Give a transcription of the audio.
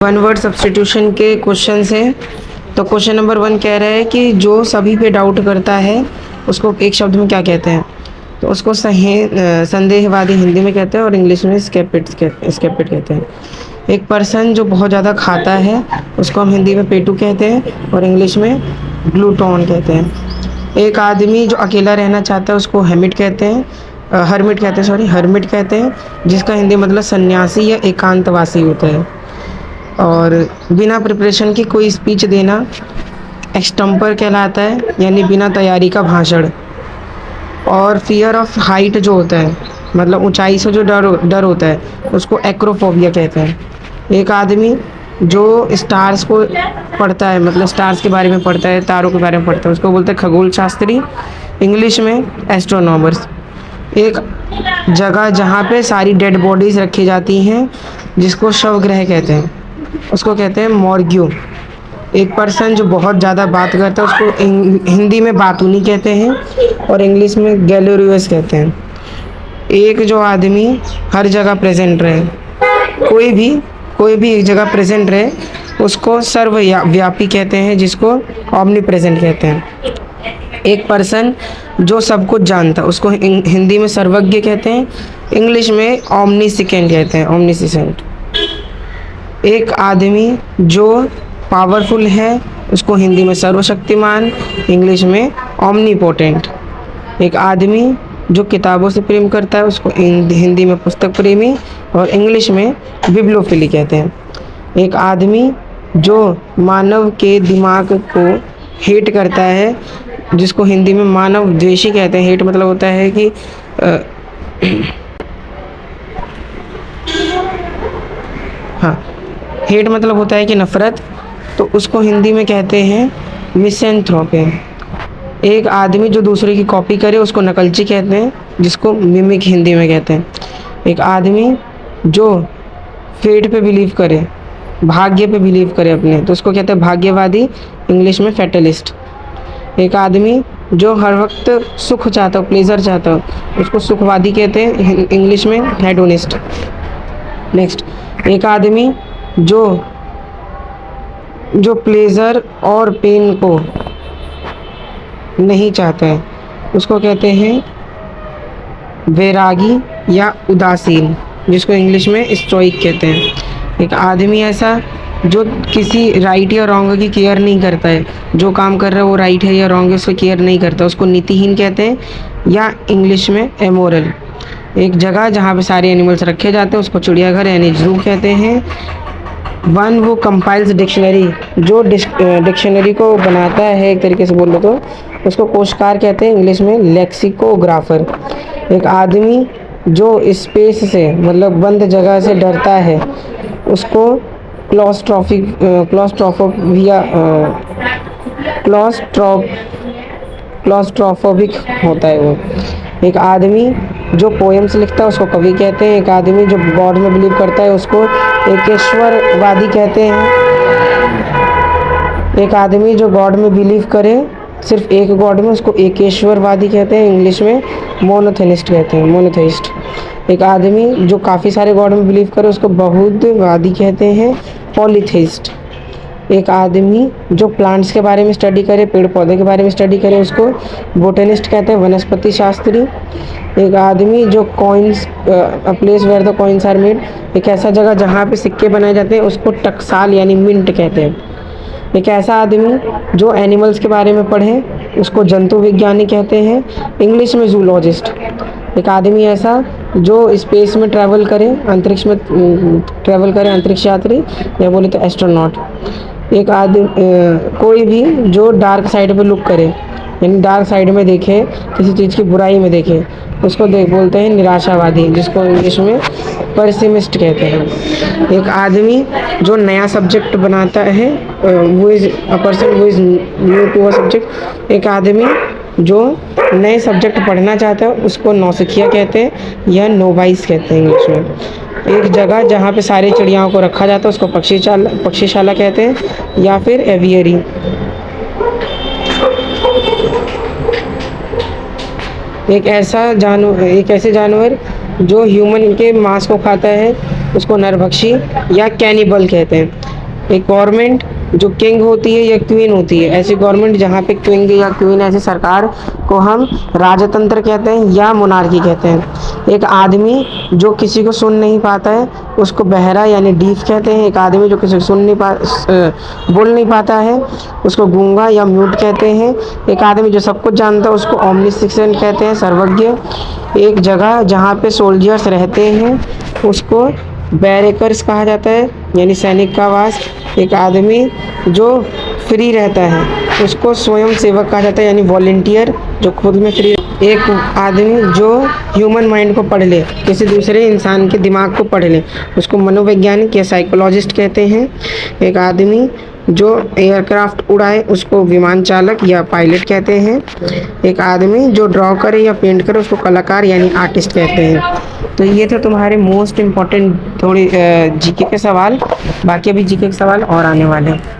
One word substitution के question हैं। तो क्वेश्चन नंबर 1 कह रहा है कि जो सभी पे डाउट करता है उसको एक शब्द में क्या कहते हैं। तो उसको संदेहवादी हिंदी में कहते हैं और इंग्लिश में स्केप्टिक कहते हैं। एक पर्सन जो बहुत ज़्यादा खाता है उसको हम हिंदी में पेटू कहते हैं और इंग्लिश में ग्लूटोन कहते हैं। एक आदमी जो अकेला रहना चाहता है उसको हर्मिट कहते हैं, जिसका हिंदी मतलब सन्यासी या एकांतवासी होता है। और बिना प्रिपरेशन की कोई स्पीच देना एक्सटम्पर कहलाता है, यानी बिना तैयारी का भाषण। और फियर ऑफ हाइट जो होता है, मतलब ऊंचाई से जो डर होता है, उसको एक्रोफोबिया कहते हैं। एक आदमी जो स्टार्स को पढ़ता है, मतलब स्टार्स के बारे में पढ़ता है, तारों के बारे में पढ़ता है, उसको बोलते हैं खगोल शास्त्री, इंग्लिश में एस्ट्रोनॉमर्स। एक जगह जहाँ पे सारी डेड बॉडीज रखी जाती हैं जिसको शवगृह कहते हैं, उसको कहते हैं मॉर्ग्यू। एक पर्सन जो बहुत ज़्यादा बात करता है उसको हिंदी में बातूनी कहते हैं और इंग्लिश में गैलोरियस कहते हैं। एक जो आदमी हर जगह प्रेजेंट रहे, कोई भी एक जगह प्रेजेंट रहे, उसको सर्वव्यापी कहते हैं, जिसको ऑमनी प्रेजेंट कहते हैं। एक पर्सन जो सब कुछ जानता है उसको हिंदी में सर्वज्ञ कहते हैं, इंग्लिश में ऑमनीसिकेंट कहते हैं, ऑमनीसिसेंट। एक आदमी जो पावरफुल है उसको हिंदी में सर्वशक्तिमान, इंग्लिश में ऑमनीपोटेंट। एक आदमी जो किताबों से प्रेम करता है उसको हिंदी में पुस्तक प्रेमी और इंग्लिश में बिब्लियोफिली कहते हैं। एक आदमी जो मानव के दिमाग को हेट करता है, जिसको हिंदी में मानव द्वेषी कहते हैं। हेट मतलब होता है कि हेट मतलब होता है कि नफरत, तो उसको हिंदी में कहते हैं मिसैंथ्रोपी। एक आदमी जो दूसरे की कॉपी करे उसको नकलची कहते हैं, जिसको मिमिक हिंदी में कहते हैं। एक आदमी जो फेट पे बिलीव करे, भाग्य पे बिलीव करे अपने, तो उसको कहते हैं भाग्यवादी, इंग्लिश में फैटलिस्ट। एक आदमी जो हर वक्त सुख चाहता हो, प्लेजर चाहता हो, उसको सुखवादी कहते हैं, इंग्लिश में हेडोनिस्ट। नेक्स्ट, एक आदमी जो प्लेजर और पेन को नहीं चाहता है उसको कहते हैं वैरागी या उदासीन, जिसको इंग्लिश में स्टोइक कहते हैं। एक आदमी ऐसा जो किसी राइट या रॉन्ग की केयर नहीं करता है, जो काम कर रहा है वो राइट है या रॉन्ग है उसको केयर नहीं करता, उसको नीतिहीन कहते हैं, या इंग्लिश में एमोरल। एक जगह जहाँ पे सारे एनिमल्स रखे जाते हैं उसको चिड़ियाघर यानी जू कहते हैं। वन वो कंपाइल्स डिक्शनरी, जो डिक्शनरी को बनाता है, एक तरीके से बोल लो तो उसको कोशकार कहते हैं, इंग्लिश में लेक्सिकोग्राफर। एक आदमी जो स्पेस से, मतलब बंद जगह से डरता है, उसको क्लॉस्ट्रोफोबिक होता है वो। एक आदमी जो पोएम्स लिखता है उसको कवि कहते हैं। एक आदमी जो गॉड में बिलीव करता है उसको एकेश्वरवादी कहते हैं। एक आदमी जो गॉड में बिलीव करे, सिर्फ एक गॉड में, उसको एकेश्वरवादी कहते हैं, इंग्लिश में मोनोथेइस्ट कहते हैं, मोनोथेइस्ट। एक आदमी जो काफ़ी सारे गॉड में बिलीव करे उसको बहुधवादी कहते हैं, पॉलीथेइस्ट। एक आदमी जो प्लांट्स के बारे में स्टडी करे, पेड़ पौधे के बारे में स्टडी करे, उसको बोटेनिस्ट कहते हैं, वनस्पति शास्त्री। एक आदमी जो coins, a place where the coins are made, एक ऐसा जगह जहाँ पे सिक्के बनाए जाते हैं, उसको टकसाल यानी मिंट कहते हैं। एक ऐसा आदमी जो एनिमल्स के बारे में पढ़े उसको जंतु विज्ञानी कहते हैं, इंग्लिश में जूलॉजिस्ट। एक आदमी ऐसा जो स्पेस में ट्रैवल करे, अंतरिक्ष में ट्रैवल करे, अंतरिक्ष यात्री, या बोले तो एस्ट्रोनॉट। एक आदमी कोई भी जो डार्क साइड पे लुक करे, यानी डार्क साइड में देखे, किसी चीज़ की बुराई में देखे, उसको बोलते हैं निराशावादी, जिसको इंग्लिश में पेसिमिस्ट कहते हैं। एक आदमी जो नया सब्जेक्ट बनाता है, वो is a person who is new to a subject. एक आदमी जो नए सब्जेक्ट पढ़ना चाहता है उसको नौसिखिया कहते हैं या नोवाइस कहते हैं, इंग्लिश में। एक जगह जहाँ पे सारी चिड़ियाओं को रखा जाता है उसको पक्षीशाला कहते हैं, या फिर एवियरी। एक ऐसे जानवर जो ह्यूमन के मांस को खाता है उसको नरभक्षी या कैनिबल कहते हैं। एक गवर्नमेंट जो किंग होती है या क्वीन होती है, ऐसी गवर्नमेंट जहाँ पे किंग या क्वीन ऐसी सरकार को हम राजतंत्र कहते हैं या मोनार्की कहते हैं। एक आदमी जो किसी को सुन नहीं पाता है उसको बहरा यानी डीफ कहते हैं। एक आदमी जो किसी को बोल नहीं पाता है उसको गूंगा या म्यूट कहते हैं। एक आदमी जो सब कुछ जानता है उसको ओमनिसेंट कहते हैं, सर्वज्ञ। एक जगह जहाँ पे सोल्जर्स रहते हैं उसको बैरिकर्स कहा जाता है यानी सैनिक का आवास। एक आदमी जो फ्री रहता है उसको स्वयं सेवक कहा जाता है यानी वॉलेंटियर, जो खुद में फ्री। एक आदमी जो ह्यूमन माइंड को पढ़ ले, किसी दूसरे इंसान के दिमाग को पढ़ ले, उसको मनोवैज्ञानिक या साइकोलॉजिस्ट कहते हैं। एक आदमी जो एयरक्राफ्ट उड़ाए उसको विमान चालक या पायलट कहते हैं। एक आदमी जो ड्रॉ करे या पेंट करे उसको कलाकार यानी आर्टिस्ट कहते हैं। तो ये थे तुम्हारे मोस्ट इम्पॉर्टेंट थोड़ी जीके के सवाल। बाकी अभी जीके के सवाल और आने वाले हैं।